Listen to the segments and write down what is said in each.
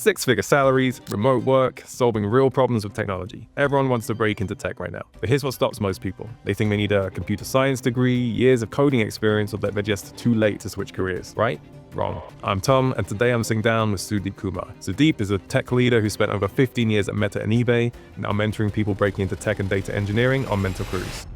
Six-figure salaries, remote work, solving real problems with technology. Everyone wants to break into tech right now. But here's what stops most people. They think they need a computer science degree, years of coding experience, or that they're just too late to switch careers, right? Wrong. I'm Tom, and today I'm sitting down with Sudeep Kumar. Sudeep is a tech leader who spent over 15 years at Meta and eBay, now mentoring people breaking into tech and data engineering on MentorCruise.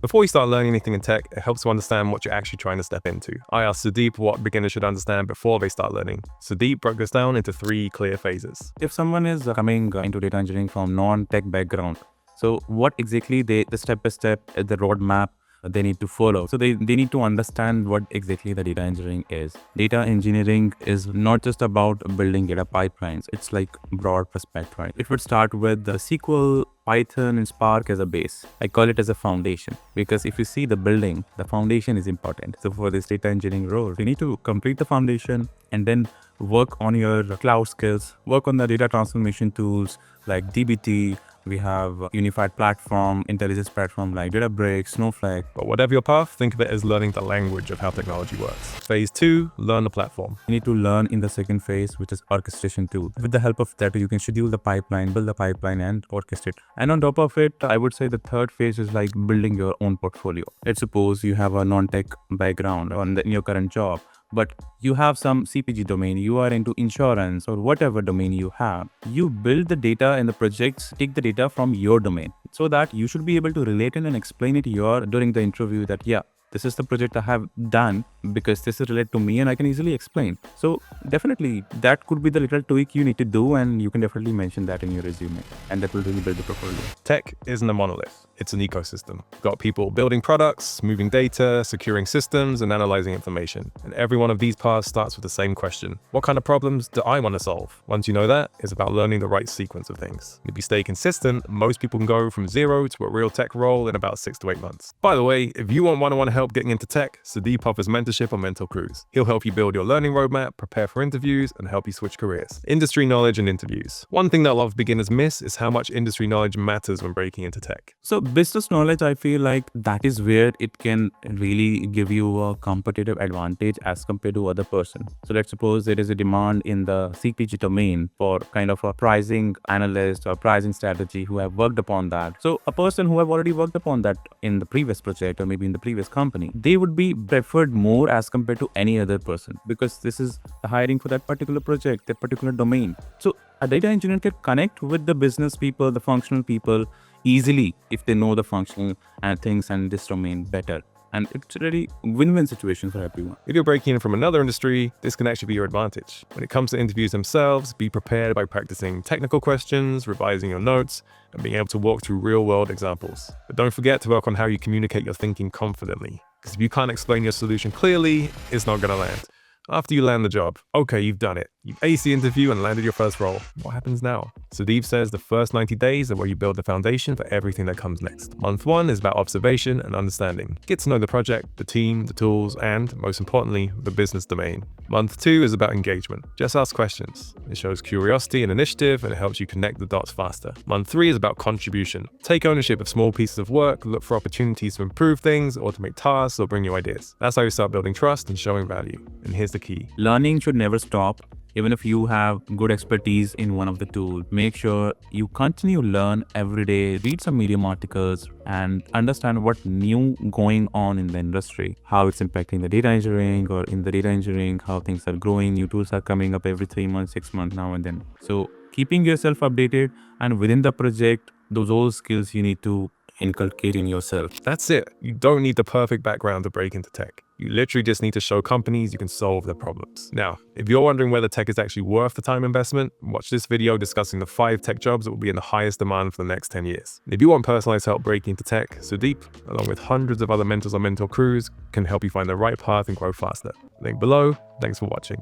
Before you start learning anything in tech, it helps to understand what you're actually trying to step into. I asked Sudeep what beginners should understand before they start learning. Sudeep broke this down into 3 clear phases. If someone is coming into data engineering from non-tech background, so what exactly the step-by-step, the roadmap they need to follow. So they need to understand what exactly the data engineering is. Data engineering is not just about building data pipelines. It's like broad perspective, right? It would start with the SQL, Python and Spark as a base. I call it as a foundation because if you see the building, the foundation is important. So for this data engineering role, you need to complete the foundation and then work on your cloud skills, work on the data transformation tools like dbt. We have unified platform, intelligence platform like Databricks, Snowflake. But whatever your path, think of it as learning the language of how technology works. Phase 2, learn the platform. You need to learn in the second phase, which is orchestration tool. With the help of that, you can schedule the pipeline, build the pipeline and orchestrate. And on top of it, I would say the third phase is like building your own portfolio. Let's suppose you have a non-tech background in your current job, but you have some CPG domain, you are into insurance or whatever domain you have. You build the data and the projects, take the data from your domain so that you should be able to relate it and explain it during the interview that, yeah, this is the project I have done because this is related to me and I can easily explain. So definitely that could be the little tweak you need to do, and you can definitely mention that in your resume, and that will really build the portfolio. Tech isn't a monolith, it's an ecosystem. You've got people building products, moving data, securing systems, and analyzing information. And every one of these paths starts with the same question. What kind of problems do I want to solve? Once you know that, it's about learning the right sequence of things. If you stay consistent, most people can go from zero to a real tech role in about 6 to 8 months. By the way, if you want one-on-one help getting into tech, Sudeep offers mentorship on MentorCruise. He'll help you build your learning roadmap, prepare for interviews, and help you switch careers. Industry knowledge and interviews. One thing that a lot of beginners miss is how much industry knowledge matters when breaking into tech. So business knowledge, I feel like that is where it can really give you a competitive advantage as compared to other person. So let's suppose there is a demand in the CPG domain for kind of a pricing analyst or pricing strategy who have worked upon that. So a person who have already worked upon that in the previous project or maybe in the previous company, they would be preferred more as compared to any other person because this is the hiring for that particular project, that particular domain. So a data engineer can connect with the business people, the functional people easily if they know the functional and things and this domain better. And it's a really win-win situation for everyone. If you're breaking in from another industry, this can actually be your advantage. When it comes to interviews themselves, be prepared by practicing technical questions, revising your notes, and being able to walk through real-world examples. But don't forget to work on how you communicate your thinking confidently. Because if you can't explain your solution clearly, it's not going to land. After you land the job, okay, you've done it. You've aced the interview and landed your first role. What happens now? Sudeep says the first 90 days are where you build the foundation for everything that comes next. Month 1 is about observation and understanding. Get to know the project, the team, the tools, and, most importantly, the business domain. Month 2 is about engagement. Just ask questions. It shows curiosity and initiative, and it helps you connect the dots faster. Month 3 is about contribution. Take ownership of small pieces of work, look for opportunities to improve things, automate tasks, or bring new ideas. That's how you start building trust and showing value. And here's the key. Learning should never stop. Even if you have good expertise in one of the tools, make sure you continue to learn every day, read some Medium articles and understand what new going on in the industry, how it's impacting the data engineering or in the data engineering, how things are growing, new tools are coming up every 3 months, 6 months now and then. So keeping yourself updated and within the project, those all skills you need to inculcate in yourself. That's it. You don't need the perfect background to break into tech. You literally just need to show companies you can solve their problems. Now, if you're wondering whether tech is actually worth the time investment, watch this video discussing the 5 tech jobs that will be in the highest demand for the next 10 years. If you want personalized help breaking into tech, Sudeep, along with hundreds of other mentors on MentorCruise, can help you find the right path and grow faster. Link below. Thanks for watching.